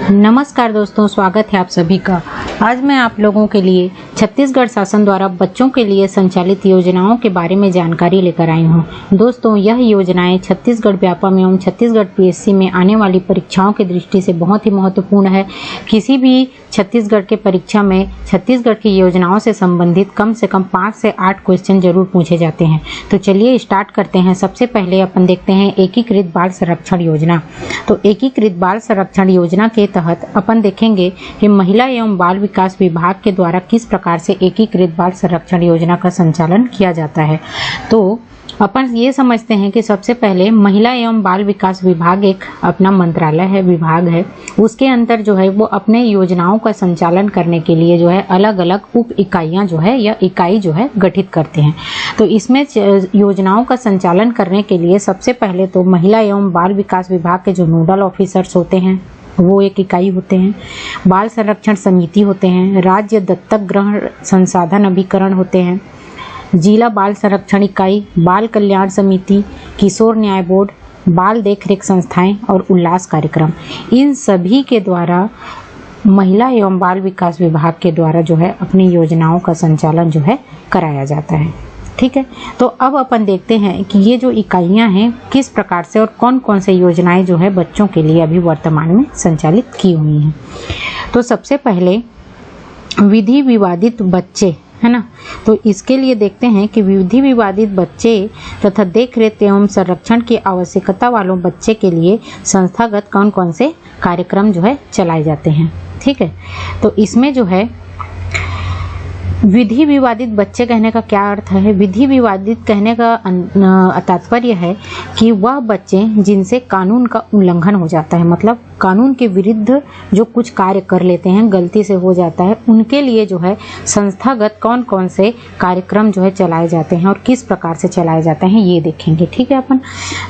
नमस्कार दोस्तों, स्वागत है आप सभी का। आज मैं आप लोगों के लिए छत्तीसगढ़ शासन द्वारा बच्चों के लिए संचालित योजनाओं के बारे में जानकारी लेकर आई हूँ। दोस्तों, यह योजनाएं छत्तीसगढ़ व्यापम एवं छत्तीसगढ़ पीएससी में आने वाली परीक्षाओं की दृष्टि से बहुत ही महत्वपूर्ण है। किसी भी छत्तीसगढ़ के परीक्षा में छत्तीसगढ़ की योजनाओं से संबंधित कम से कम 5 से 8 क्वेश्चन जरूर पूछे जाते हैं। तो चलिए स्टार्ट करते हैं। सबसे पहले अपन देखते हैं एकीकृत बाल संरक्षण योजना। तो एकीकृत बाल संरक्षण योजना के तहत अपन देखेंगे कि महिला एवं बाल विकास विभाग के द्वारा किस प्रकार से एकीकृत बाल संरक्षण योजना का संचालन किया जाता है। तो अपन ये समझते हैं कि सबसे पहले महिला एवं बाल विकास विभाग एक अपना मंत्रालय है, विभाग है। उसके अंदर जो है वो अपने योजनाओं का संचालन करने के लिए जो है अलग अलग उप इकाइयां जो है या इकाई जो है गठित करते हैं। तो इसमें योजनाओं का संचालन करने के लिए सबसे पहले तो महिला एवं बाल विकास विभाग के जो नोडल ऑफिसर्स होते हैं वो एक इकाई होते हैं, बाल संरक्षण समिति होते हैं, राज्य दत्तक ग्रहण संसाधन अभिकरण होते हैं, जिला बाल संरक्षण इकाई, बाल कल्याण समिति, किशोर न्याय बोर्ड, बाल देखरेख संस्थाएं और उल्लास कार्यक्रम। इन सभी के द्वारा महिला एवं बाल विकास विभाग के द्वारा जो है अपनी योजनाओं का संचालन जो है कराया जाता है। ठीक है, तो अब अपन देखते हैं कि ये जो इकाइयां हैं किस प्रकार से और कौन कौन से योजनाएं जो है बच्चों के लिए अभी वर्तमान में संचालित की हुई हैं। तो सबसे पहले विधि विवादित बच्चे, है ना। तो इसके लिए देखते हैं कि विधि विवादित बच्चे तथा देखरेख एवं संरक्षण की आवश्यकता वालों बच्चे के लिए संस्थागत कौन कौन से कार्यक्रम जो है चलाए जाते हैं। ठीक है, तो इसमें जो है विधि विवादित बच्चे कहने का क्या अर्थ है। विधि विवादित कहने का तात्पर्य है कि वह बच्चे जिनसे कानून का उल्लंघन हो जाता है, मतलब कानून के विरुद्ध जो कुछ कार्य कर लेते हैं, गलती से हो जाता है, उनके लिए जो है संस्थागत कौन कौन से कार्यक्रम जो है चलाए जाते हैं और किस प्रकार से चलाए जाते हैं ये देखेंगे। ठीक है अपन,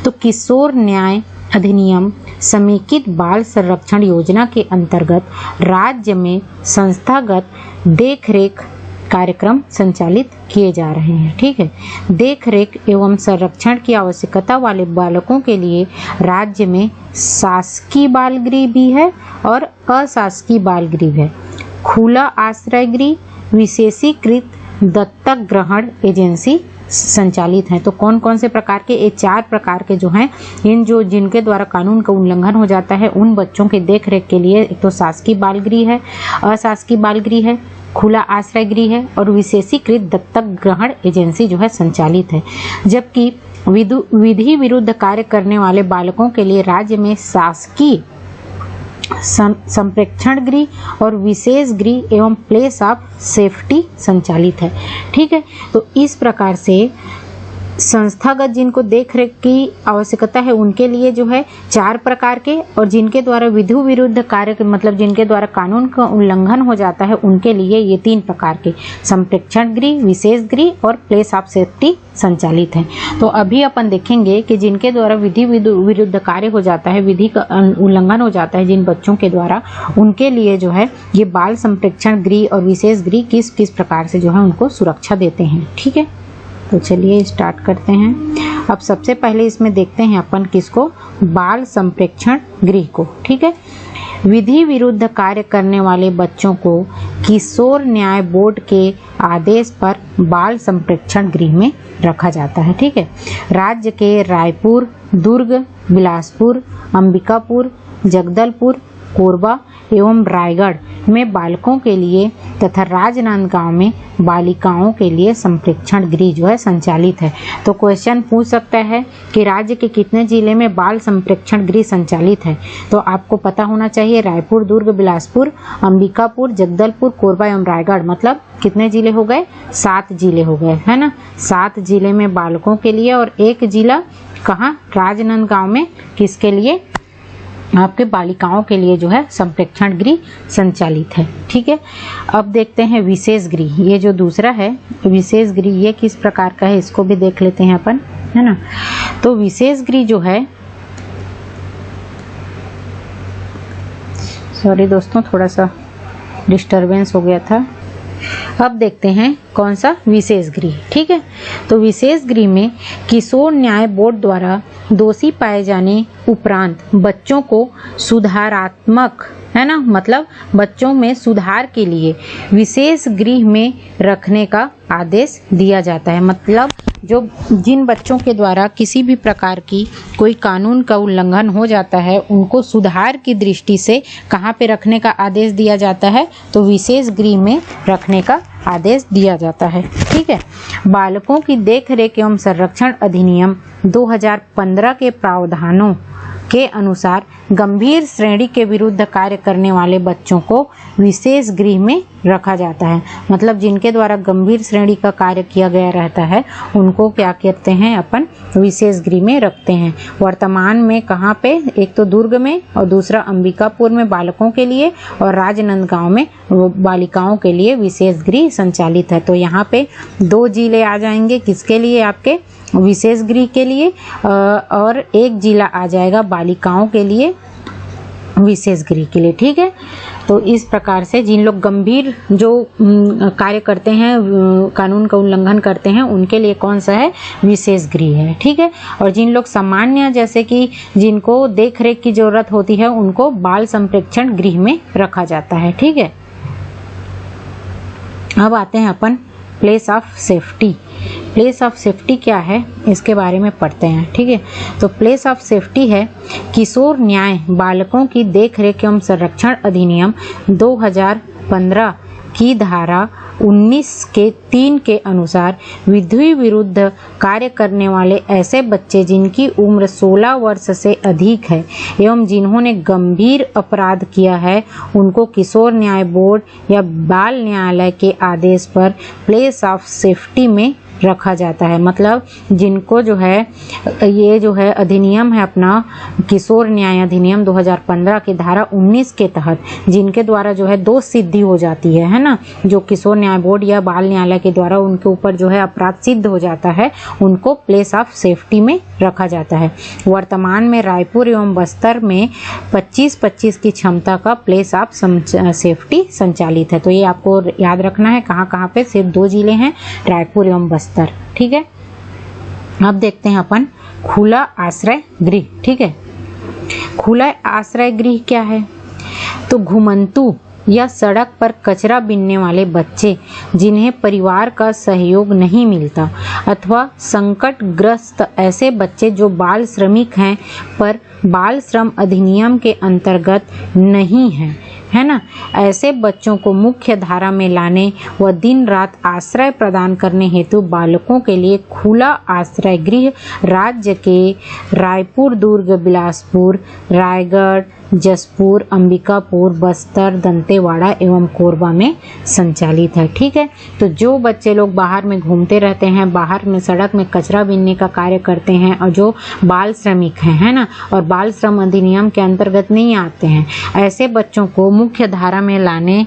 तो किशोर न्याय अधिनियम समेकित बाल संरक्षण योजना के अंतर्गत राज्य में संस्थागत देखरेख कार्यक्रम संचालित किए जा रहे हैं। ठीक है, देखरेख एवं संरक्षण की आवश्यकता वाले बालकों के लिए राज्य में शासकीय बाल गृह भी है और अशासकीय बाल गृह है। खुला आश्रय गृह, विशेषीकृत दत्तक ग्रहण एजेंसी संचालित हैं। तो कौन कौन से प्रकार के, ये 4 प्रकार के जो हैं, इन जो जिनके द्वारा कानून का उल्लंघन हो जाता है उन बच्चों के देखरेख के लिए एक तो शासकीय बाल गृह है, अशासकीय बाल गृह है, खुला आश्रय गृह है और विशेषीकृत दत्तक ग्रहण एजेंसी जो है संचालित है। जबकि विधि विरुद्ध कार्य करने वाले बालकों के लिए राज्य में शासकीय संप्रेक्षण गृह और विशेष गृह एवं प्लेस ऑफ सेफ्टी संचालित है। ठीक है, तो इस प्रकार से संस्थागत जिनको देखरेख की आवश्यकता है उनके लिए जो है 4 प्रकार के, और जिनके द्वारा विधि विरुद्ध कार्य मतलब जिनके द्वारा कानून का उल्लंघन हो जाता है उनके लिए ये 3 प्रकार के संप्रेक्षण गृह, विशेष गृह और प्लेस ऑफ सेफ्टी संचालित हैं। तो अभी अपन देखेंगे कि जिनके द्वारा विधि विरुद्ध कार्य हो जाता है, विधि का उल्लंघन हो जाता है जिन बच्चों के द्वारा, उनके लिए जो है ये बाल संप्रेक्षण गृह और विशेष गृह किस किस प्रकार से जो है उनको सुरक्षा देते हैं। ठीक है, तो चलिए स्टार्ट करते हैं। अब सबसे पहले इसमें देखते हैं अपन किसको, बाल संप्रेक्षण गृह को। ठीक है, विधि विरुद्ध कार्य करने वाले बच्चों को किशोर न्याय बोर्ड के आदेश पर बाल संप्रेक्षण गृह में रखा जाता है। ठीक है, राज्य के रायपुर, दुर्ग, बिलासपुर, अंबिकापुर, जगदलपुर, कोरबा एवं रायगढ़ में बालकों के लिए तथा राजनांदगांव में बालिकाओं के लिए संप्रेक्षण गृह जो है संचालित है। तो क्वेश्चन पूछ सकता है कि राज्य के कितने जिले में बाल संप्रेक्षण गृह संचालित है। तो आपको पता होना चाहिए रायपुर, दुर्ग, बिलासपुर, अंबिकापुर, जगदलपुर, कोरबा एवं रायगढ़, मतलब कितने जिले हो गए, 7 जिले हो गए, है ना। 7 जिले में बालकों के लिए और 1 जिला कहाँ, राजनांदगांव में किसके लिए, आपके बालिकाओं के लिए जो है संप्रेक्षण गृह संचालित है। ठीक है, अब देखते हैं विशेष गृह। ये जो दूसरा है विशेष गृह, ये किस प्रकार का है इसको भी देख लेते हैं अपन, है ना। तो विशेष गृह जो है, सॉरी दोस्तों थोड़ा सा डिस्टरबेंस हो गया था। अब देखते हैं कौन सा विशेष गृह। ठीक है, तो विशेष गृह में किशोर न्याय बोर्ड द्वारा दोषी पाए जाने उपरांत बच्चों को सुधारात्मक, है ना, मतलब बच्चों में सुधार के लिए विशेष गृह में रखने का आदेश दिया जाता है। मतलब जो जिन बच्चों के द्वारा किसी भी प्रकार की कोई कानून का उल्लंघन हो जाता है, उनको सुधार की दृष्टि से कहाँ पे रखने का आदेश दिया जाता है, तो विशेष गृह में रखने का आदेश दिया जाता है। ठीक है। बालकों की देखरेख एवं संरक्षण अधिनियम 2015 के प्रावधानों के अनुसार गंभीर श्रेणी के विरुद्ध कार्य करने वाले बच्चों को विशेष गृह में रखा जाता है। मतलब जिनके द्वारा गंभीर श्रेणी का कार्य किया गया रहता है, उनको क्या कहते हैं, अपन विशेष गृह में रखते हैं। वर्तमान में कहाँ पे, एक तो दुर्ग में और दूसरा अंबिकापुर में बालकों के लिए और राजनांदगांव में बालिकाओं के लिए विशेष गृह संचालित है। तो यहाँ पे 2 जिले आ जाएंगे, किसके लिए, आपके विशेष गृह के लिए, और 1 जिला आ जाएगा बालिकाओं के लिए विशेष गृह के लिए। ठीक है। तो इस प्रकार से जिन लोग गंभीर जो कार्य करते हैं, कानून का उल्लंघन करते हैं, उनके लिए कौन सा है, विशेष गृह है। ठीक है। और जिन लोग सामान्य, जैसे कि जिनको देख रेख की जरूरत होती है, उनको बाल संप्रेक्षण गृह में रखा जाता है। ठीक है। अब आते हैं अपन place of safety. Place of safety क्या है, इसके बारे में पढ़ते हैं। ठीक है। तो प्लेस ऑफ सेफ्टी है किशोर न्याय बालकों की देखरेख एवं संरक्षण अधिनियम 2015 की धारा 19 के 3 के अनुसार विधि विरुद्ध कार्य करने वाले ऐसे बच्चे जिनकी उम्र 16 वर्ष से अधिक है एवं जिन्होंने गंभीर अपराध किया है, उनको किशोर न्याय बोर्ड या बाल न्यायालय के आदेश पर प्लेस ऑफ सेफ्टी में रखा जाता है। मतलब जिनको जो है, ये जो है अधिनियम है अपना किशोर न्याय अधिनियम 2015 की धारा 19 के तहत जिनके द्वारा जो है दोष सिद्धि हो जाती है ना, जो किशोर न्याय बोर्ड या बाल न्यायालय के द्वारा उनके ऊपर जो है अपराध सिद्ध हो जाता है, उनको प्लेस ऑफ सेफ्टी में रखा जाता है। वर्तमान में रायपुर एवं बस्तर में 25-25 की क्षमता का प्लेस ऑफ सेफ्टी संचालित है। तो ये आपको याद रखना है, कहाँ कहाँ पे, सिर्फ 2 जिले हैं, रायपुर एवं बस्तर। ठीक है। अब देखते हैं अपन खुला आश्रय गृह। ठीक है। खुला आश्रय गृह क्या है, तो घुमंतु या सड़क पर कचरा बीनने वाले बच्चे जिन्हें परिवार का सहयोग नहीं मिलता अथवा संकटग्रस्त ऐसे बच्चे जो बाल श्रमिक हैं पर बाल श्रम अधिनियम के अंतर्गत नहीं हैं, है ना, ऐसे बच्चों को मुख्य धारा में लाने व दिन रात आश्रय प्रदान करने हेतु बालकों के लिए खुला आश्रय गृह राज्य के रायपुर, दुर्ग, बिलासपुर, रायगढ़, जसपुर, अंबिकापुर, बस्तर, दंतेवाड़ा एवं कोरबा में संचालित है। ठीक है। तो जो बच्चे लोग बाहर में घूमते रहते हैं, बाहर में सड़क में कचरा बीनने का कार्य करते हैं और जो बाल श्रमिक हैं, है ना, और बाल श्रम अधिनियम के अंतर्गत नहीं आते हैं, ऐसे बच्चों को मुख्य धारा में लाने,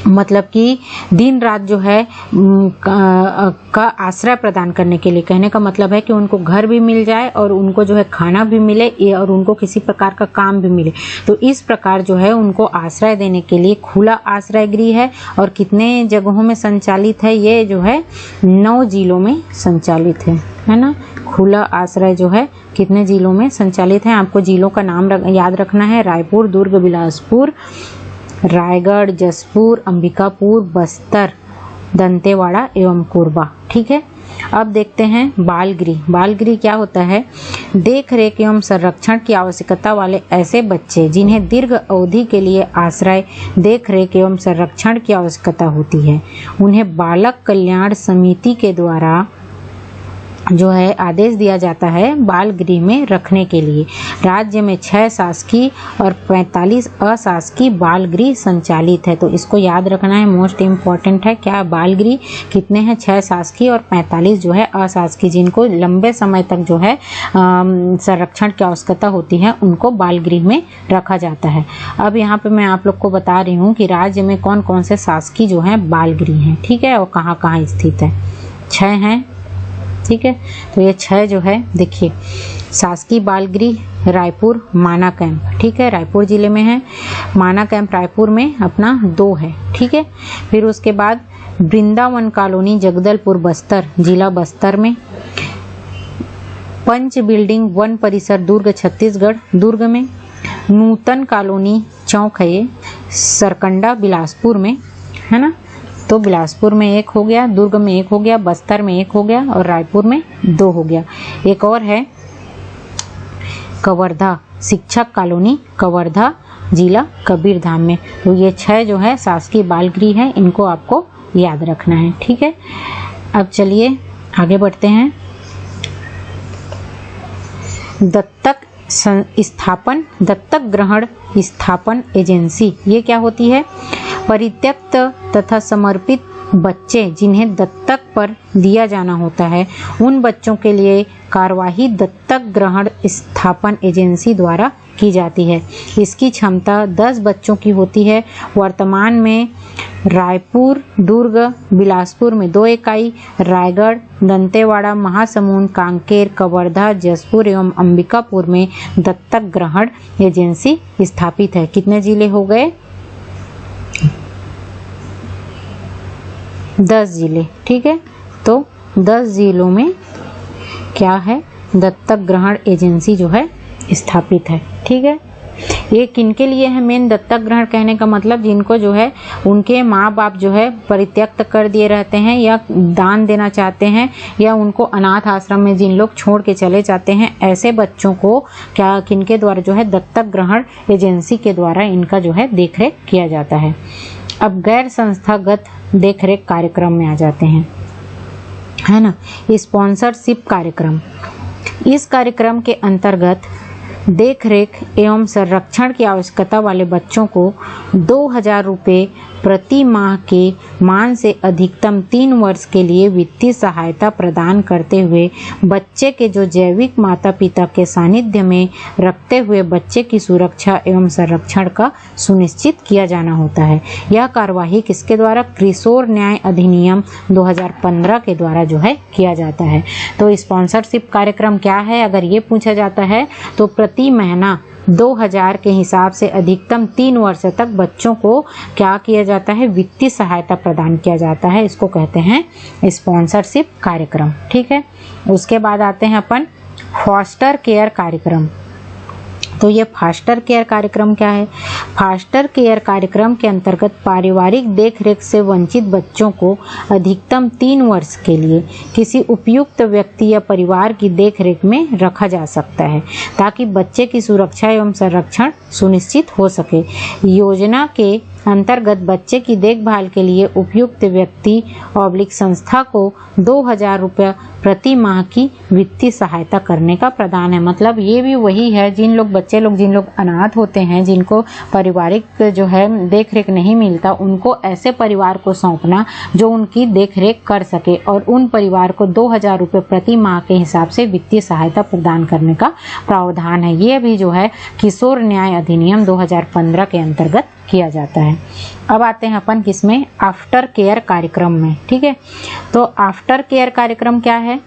मतलब कि दिन रात जो है का आश्रय प्रदान करने के लिए, कहने का मतलब है कि उनको घर भी मिल जाए और उनको जो है खाना भी मिले और उनको किसी प्रकार का काम भी मिले। तो इस प्रकार जो है उनको आश्रय देने के लिए खुला आश्रय गृह है। और कितने जगहों में संचालित है, ये जो है 9 जिलों में संचालित है ना। खुला आश्रय जो है कितने जिलों में संचालित है, आपको जिलों का नाम याद रखना है, रायपुर, दुर्ग, बिलासपुर, रायगढ़, जसपुर, अंबिकापुर, बस्तर, दंतेवाड़ा एवं कोरबा। ठीक है। अब देखते हैं बाल गृह। बाल गृह क्या होता है, देख रेख एवं संरक्षण की आवश्यकता वाले ऐसे बच्चे जिन्हें दीर्घ अवधि के लिए आश्रय, देख रेख एवं संरक्षण की आवश्यकता होती है, उन्हें बालक कल्याण समिति के द्वारा जो है आदेश दिया जाता है बाल गृह में रखने के लिए। राज्य में 6 शासकीय और 45 अशासकीय बाल गृह संचालित है। तो इसको याद रखना है, मोस्ट इम्पॉर्टेंट है। क्या बाल गृह कितने हैं, 6 शासकीय और 45 जो है अशासकीय, जिनको लंबे समय तक जो है संरक्षण की आवश्यकता होती है, उनको बाल गृह में रखा जाता है। अब यहाँ पे मैं आप लोग को बता रही हूँ कि राज्य में कौन कौन से शासकीय जो है बाल गृह हैं। ठीक है। और कहाँ कहाँ स्थित है, 6 हैं। ठीक है। तो ये 6 जो है, देखिए, शासकीय बाल गृह रायपुर माना कैंप, ठीक है, रायपुर जिले में है। माना कैंप रायपुर में अपना 2 है। ठीक है। फिर उसके बाद वृंदावन कॉलोनी जगदलपुर बस्तर, जिला बस्तर में। पंच बिल्डिंग वन परिसर दुर्ग छत्तीसगढ़ दुर्ग में, नूतन कॉलोनी चौक है ये सरकंडा बिलासपुर में, है ना। तो बिलासपुर में एक हो गया, दुर्ग में एक हो गया, बस्तर में एक हो गया और रायपुर में 2 हो गया। एक और है कवर्धा शिक्षक कॉलोनी कवर्धा जिला कबीरधाम में। तो ये 6 जो है शासकीय बाल गृह है, इनको आपको याद रखना है, ठीक है। अब चलिए आगे बढ़ते हैं। दत्तक ग्रहण स्थापन एजेंसी, ये क्या होती है? परित्यक्त तथा समर्पित बच्चे जिन्हें दत्तक पर दिया जाना होता है, उन बच्चों के लिए कार्यवाही दत्तक ग्रहण स्थापन एजेंसी द्वारा की जाती है। इसकी क्षमता 10 बच्चों की होती है। वर्तमान में रायपुर, दुर्ग, बिलासपुर में 2 इकाई, रायगढ़, दंतेवाड़ा, महासमुंद, कांकेर, कवर्धा, जसपुर एवं अंबिकापुर में दत्तक ग्रहण एजेंसी स्थापित है। कितने जिले हो गए? 10 जिले, ठीक है। तो 10 जिलों में क्या है? दत्तक ग्रहण एजेंसी जो है स्थापित है, ठीक है। ये किनके लिए है? मेन दत्तक ग्रहण कहने का मतलब जिनको जो है उनके माँ बाप जो है परित्यक्त कर दिए रहते हैं या दान देना चाहते हैं, या उनको अनाथ आश्रम में जिन लोग छोड़ के चले जाते हैं, ऐसे बच्चों को क्या किनके द्वारा जो है दत्तक ग्रहण एजेंसी के द्वारा इनका जो है देखरेख किया जाता है। अब गैर संस्थागत देखरेख कार्यक्रम में आ जाते हैं, है ना। स्पॉन्सरशिप कार्यक्रम, इस कार्यक्रम के अंतर्गत देखरेख एवं संरक्षण की आवश्यकता वाले बच्चों को 2000 रुपये प्रति माह के मान से अधिकतम 3 वर्ष के लिए वित्तीय सहायता प्रदान करते हुए बच्चे के जो जैविक माता पिता के सानिध्य में रखते हुए बच्चे की सुरक्षा एवं संरक्षण का सुनिश्चित किया जाना होता है। यह कार्यवाही किसके द्वारा? किशोर न्याय अधिनियम 2015 के द्वारा जो है किया जाता है। तो स्पॉन्सरशिप कार्यक्रम क्या है? अगर ये पूछा जाता है तो प्रति महीना 2000 के हिसाब से अधिकतम 3 वर्ष तक बच्चों को क्या किया जाता है? वित्तीय सहायता प्रदान किया जाता है। इसको कहते हैं स्पॉन्सरशिप कार्यक्रम, ठीक है। उसके बाद आते हैं अपन फॉस्टर केयर कार्यक्रम। तो ये फास्टर केयर कार्यक्रम क्या है? फास्टर केयर कार्यक्रम के अंतर्गत पारिवारिक देखरेख से वंचित बच्चों को अधिकतम 3 वर्ष के लिए किसी उपयुक्त व्यक्ति या परिवार की देखरेख में रखा जा सकता है, ताकि बच्चे की सुरक्षा एवं संरक्षण सुनिश्चित हो सके। योजना के अंतर्गत बच्चे की देखभाल के लिए उपयुक्त व्यक्ति / संस्था को 2000 रुपये प्रति माह की वित्तीय सहायता करने का प्रावधान है। मतलब ये भी वही है, जिन लोग अनाथ होते हैं, जिनको पारिवारिक जो है देखरेख नहीं मिलता, उनको ऐसे परिवार को सौंपना जो उनकी देखरेख कर सके, और उन परिवार को 2000 रुपये प्रति माह के हिसाब से वित्तीय सहायता प्रदान करने का प्रावधान है। ये भी जो है किशोर न्याय अधिनियम 2015 के अंतर्गत किया जाता है। अब आते हैं अपन किसमें? आफ्टर केयर कार्यक्रम में, ठीक है। तो आफ्टर केयर कार्यक्रम क्या है?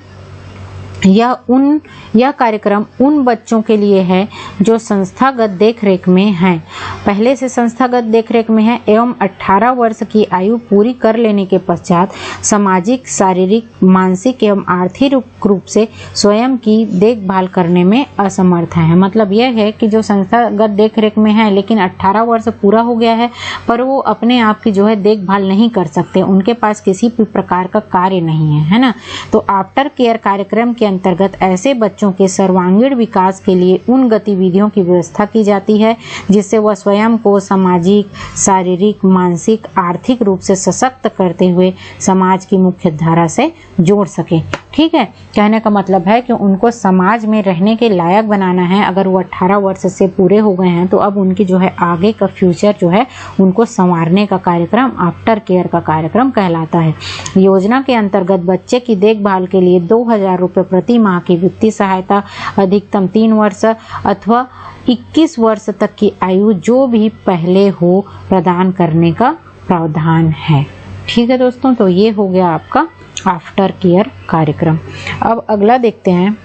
यह कार्यक्रम उन बच्चों के लिए है जो संस्थागत देखरेख में हैं, पहले से संस्थागत देखरेख में हैं एवं 18 वर्ष की आयु पूरी कर लेने के पश्चात सामाजिक, शारीरिक, मानसिक एवं आर्थिक रूप से स्वयं की देखभाल करने में असमर्थ हैं। मतलब यह है कि जो संस्थागत देखरेख में है लेकिन 18 वर्ष पूरा हो गया है, पर वो अपने आप की जो है देखभाल नहीं कर सकते, उनके पास किसी भी प्रकार का कार्य नहीं है ना। तो आफ्टर केयर कार्यक्रम के अंतर्गत ऐसे बच्चों के सर्वांगीण विकास के लिए उन गतिविधियों की व्यवस्था की जाती है जिससे वह स्वयं को सामाजिक, शारीरिक, मानसिक, आर्थिक रूप से सशक्त करते हुए समाज की मुख्य धारा से जोड़ सके। ठीक है, कहने का मतलब है कि उनको समाज में रहने के लायक बनाना है। अगर वो 18 वर्ष से पूरे हो गए हैं तो अब उनकी जो है आगे का फ्यूचर जो है उनको संवारने का कार्यक्रम आफ्टर केयर का कार्यक्रम कहलाता है। योजना के अंतर्गत बच्चे की देखभाल के लिए 2000 रुपये प्रति माह की वित्तीय सहायता अधिकतम 3 वर्ष अथवा 21 वर्ष तक की आयु जो भी पहले हो प्रदान करने का प्रावधान है। ठीक है दोस्तों, तो ये हो गया आपका आफ्टर केयर कार्यक्रम। अब अगला देखते हैं,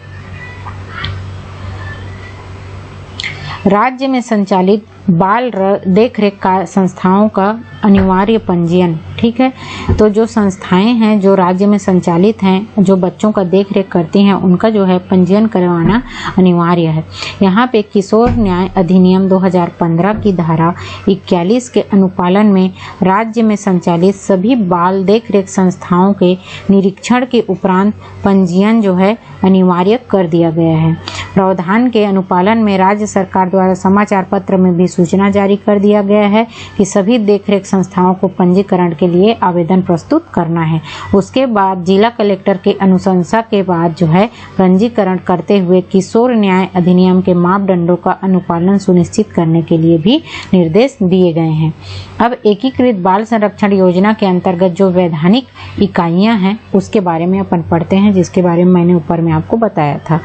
राज्य में संचालित बाल देखरेख का संस्थाओं का अनिवार्य पंजीयन। ठीक है, तो जो संस्थाएं हैं जो राज्य में संचालित हैं, जो बच्चों का देखरेख करती हैं, उनका जो है पंजीयन करवाना अनिवार्य है। यहाँ पे किशोर न्याय अधिनियम 2015 की धारा 41 के अनुपालन में राज्य में संचालित सभी बाल देखरेख संस्थाओं के निरीक्षण के उपरांत पंजीयन जो है अनिवार्य कर दिया गया है। प्रावधान के अनुपालन में राज्य सरकार द्वारा समाचार पत्र में भी सूचना जारी कर दिया गया है कि सभी देखरेख संस्थाओं को पंजीकरण के लिए आवेदन प्रस्तुत करना है। उसके बाद जिला कलेक्टर के अनुशंसा के बाद जो है पंजीकरण करते हुए किशोर न्याय अधिनियम के मापदंडों का अनुपालन सुनिश्चित करने के लिए भी निर्देश दिए गए हैं। अब एकीकृत बाल संरक्षण योजना के अंतर्गत जो वैधानिक इकाइयां हैं उसके बारे में अपन पढ़ते हैं, जिसके बारे में मैंने ऊपर में आपको बताया था।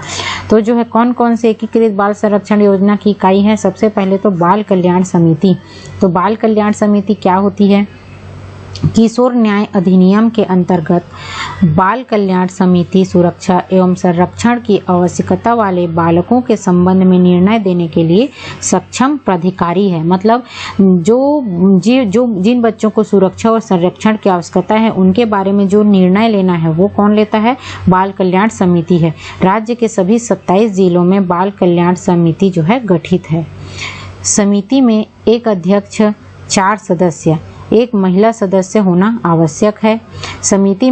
तो जो है कौन कौन से एकीकृत बाल संरक्षण योजना की इकाई है? सबसे पहले तो बाल कल्याण समिति। तो बाल कल्याण समिति क्या होती है? किशोर न्याय अधिनियम के अंतर्गत बाल कल्याण समिति सुरक्षा एवं संरक्षण की आवश्यकता वाले बालकों के संबंध में निर्णय देने के लिए सक्षम प्राधिकारी है। मतलब जिन बच्चों को सुरक्षा और संरक्षण की आवश्यकता है उनके बारे में जो निर्णय लेना है वो कौन लेता है? बाल कल्याण समिति है। राज्य के सभी 27 जिलों में बाल कल्याण समिति जो है गठित है। समिति में एक अध्यक्ष, 4 सदस्य, एक महिला सदस्य होना आवश्यक है। समिति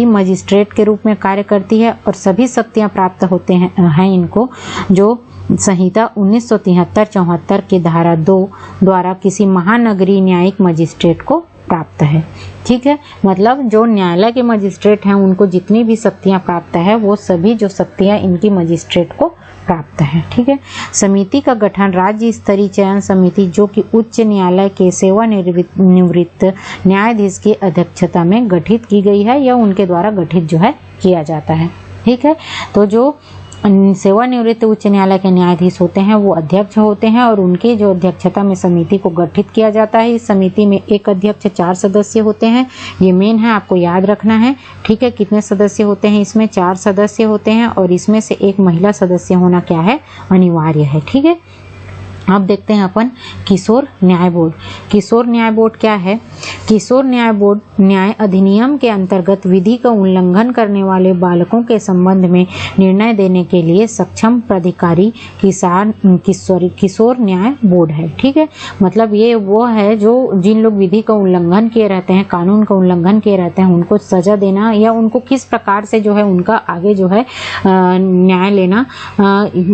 मजिस्ट्रेट के रूप में कार्य करती है और सभी शक्तियां प्राप्त होते हैं इनको, जो संहिता 1973-74 की धारा 2 द्वारा किसी महानगरीय न्यायिक मजिस्ट्रेट को प्राप्त है। ठीक है, मतलब जो न्यायालय के मजिस्ट्रेट हैं उनको जितनी भी शक्तियां प्राप्त है वो सभी जो शक्तियां इनकी मजिस्ट्रेट को प्राप्त है। ठीक है, समिति का गठन राज्य स्तरीय चयन समिति जो कि उच्च न्यायालय के सेवानिवृत्त न्यायाधीश की अध्यक्षता में गठित की गई है या उनके द्वारा गठित जो है किया जाता है। ठीक है, तो जो सेवानिवृत्त उच्च न्यायालय के न्यायाधीश होते हैं वो अध्यक्ष होते हैं और उनके जो अध्यक्षता में समिति को गठित किया जाता है। इस समिति में एक अध्यक्ष, 4 सदस्य होते हैं। ये मेन है, आपको याद रखना है। ठीक है, कितने सदस्य होते हैं इसमें? 4 सदस्य होते हैं और इसमें से एक महिला सदस्य होना क्या है? अनिवार्य है। ठीक है, अब देखते हैं अपन किशोर न्याय बोर्ड। किशोर न्याय बोर्ड क्या है? किशोर न्याय बोर्ड न्याय अधिनियम के अंतर्गत विधि का उल्लंघन करने वाले बालकों के संबंध में निर्णय देने के लिए सक्षम प्राधिकारी किशोर न्याय बोर्ड है। ठीक है, मतलब ये वो है जो जिन लोग विधि का उल्लंघन किए रहते हैं, कानून का उल्लंघन किए रहते हैं, उनको सजा देना या उनको किस प्रकार से जो है उनका आगे जो है न्याय लेना,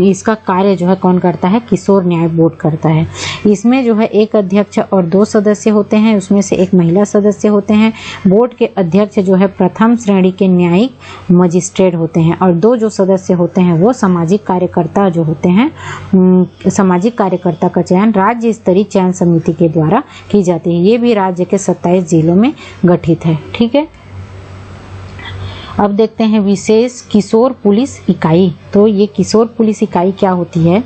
इसका कार्य जो है कौन करता है? किशोर न्याय बोर्ड करता है। इसमें जो है एक अध्यक्ष और 2 सदस्य होते हैं, उसमें से एक महिला सदस्य होते हैं। बोर्ड के अध्यक्ष जो है प्रथम श्रेणी के न्यायिक मजिस्ट्रेट होते हैं और 2 जो सदस्य होते हैं वो सामाजिक कार्यकर्ता जो होते हैं। सामाजिक कार्यकर्ता का चयन राज्य स्तरीय चयन समिति के द्वारा की जाती है। ये भी राज्य के 27 जिलों में गठित है। ठीक है, अब देखते हैं विशेष किशोर पुलिस इकाई। तो ये किशोर पुलिस इकाई क्या होती है?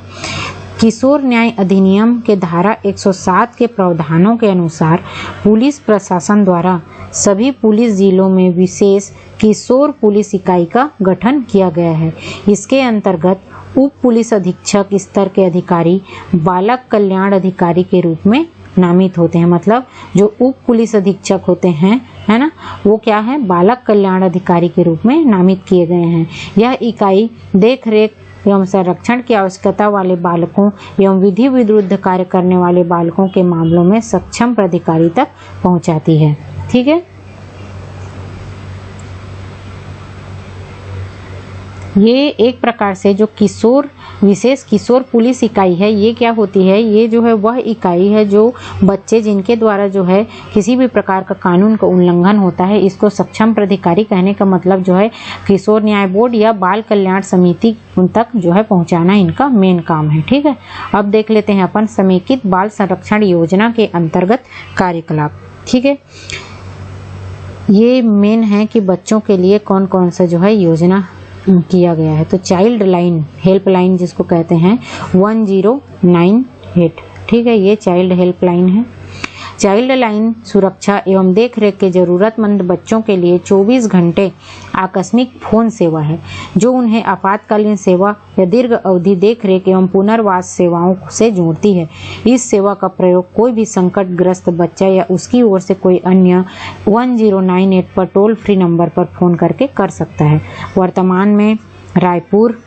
किशोर न्याय अधिनियम के धारा 107 के प्रावधानों के अनुसार पुलिस प्रशासन द्वारा सभी पुलिस जिलों में विशेष किशोर पुलिस इकाई का गठन किया गया है। इसके अंतर्गत उप पुलिस अधीक्षक स्तर के अधिकारी बालक कल्याण अधिकारी के रूप में नामित होते हैं। मतलब जो उप पुलिस अधीक्षक होते हैं, है ना, वो क्या है? बालक कल्याण अधिकारी के रूप में नामित किए गए हैं। यह इकाई देख रेख एवं संरक्षण की आवश्यकता वाले बालकों एवं विधि विरुद्ध कार्य करने वाले बालकों के मामलों में सक्षम प्राधिकारी तक पहुंचाती है। ठीक है, ये एक प्रकार से जो विशेष किशोर पुलिस इकाई है ये क्या होती है? ये जो है वह इकाई है जो बच्चे जिनके द्वारा जो है किसी भी प्रकार का कानून का उल्लंघन होता है, इसको सक्षम प्राधिकारी कहने का मतलब जो है किशोर न्याय बोर्ड या बाल कल्याण समिति तक जो है पहुंचाना इनका मेन काम है। ठीक है, अब देख लेते हैं अपन समेकित बाल संरक्षण योजना के अंतर्गत कार्यकलाप। ठीक है, ये मेन है कि बच्चों के लिए कौन कौन सा जो है योजना किया गया है। तो चाइल्ड लाइन, हेल्पलाइन जिसको कहते हैं 1098। ठीक है, ये चाइल्ड हेल्पलाइन है। चाइल्ड लाइन सुरक्षा एवं देखरेख के जरूरतमंद बच्चों के लिए 24 घंटे आकस्मिक फोन सेवा है, जो उन्हें आपातकालीन सेवा या दीर्घ अवधि देखरेख एवं पुनर्वास सेवाओं से जोड़ती है। इस सेवा का प्रयोग कोई भी संकटग्रस्त बच्चा या उसकी ओर से कोई अन्य 1098 पर टोल फ्री नंबर पर फोन करके कर सकता है। वर्तमान में रायपुर,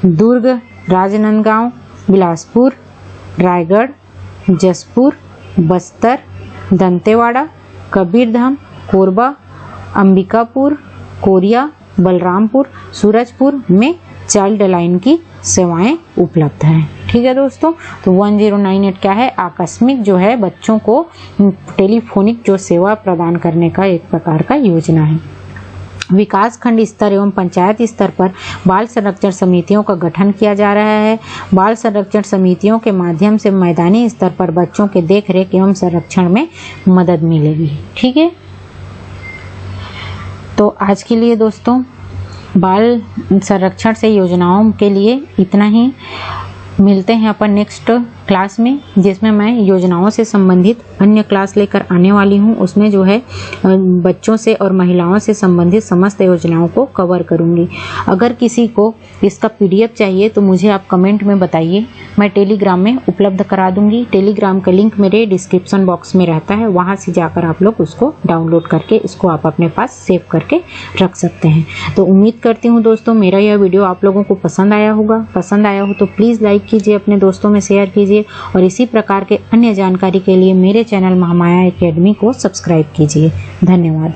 दुर्ग, राजनांदगांव, बिलासपुर, रायगढ़, जसपुर, बस्तर, दंतेवाड़ा, कबीरधाम, कोरबा, अंबिकापुर, कोरिया, बलरामपुर, सूरजपुर में चाइल्ड लाइन की सेवाएं उपलब्ध हैं। ठीक है दोस्तों, तो 1098 क्या है? आकस्मिक जो है बच्चों को टेलीफोनिक जो सेवा प्रदान करने का एक प्रकार का योजना है। विकास खंड स्तर एवं पंचायत स्तर पर बाल संरक्षण समितियों का गठन किया जा रहा है। बाल संरक्षण समितियों के माध्यम से मैदानी स्तर पर बच्चों के देखरेख एवं संरक्षण में मदद मिलेगी। ठीक है, तो आज के लिए दोस्तों बाल संरक्षण से योजनाओं के लिए इतना ही। मिलते हैं अपन नेक्स्ट क्लास में, जिसमें मैं योजनाओं से संबंधित अन्य क्लास लेकर आने वाली हूं। उसमें जो है बच्चों से और महिलाओं से संबंधित समस्त योजनाओं को कवर करूंगी। अगर किसी को इसका PDF चाहिए तो मुझे आप कमेंट में बताइए, मैं टेलीग्राम में उपलब्ध करा दूंगी। टेलीग्राम का लिंक मेरे डिस्क्रिप्शन बॉक्स में रहता है, वहां से जाकर आप लोग उसको डाउनलोड करके इसको आप अपने पास सेव करके रख सकते हैं। तो उम्मीद करती हूँ दोस्तों मेरा यह वीडियो आप लोगों को पसंद आया होगा। पसंद आया हो तो प्लीज़ लाइक कीजिए, अपने दोस्तों में शेयर कीजिए और इसी प्रकार के अन्य जानकारी के लिए मेरे चैनल महामाया एकेडमी को सब्सक्राइब कीजिए। धन्यवाद।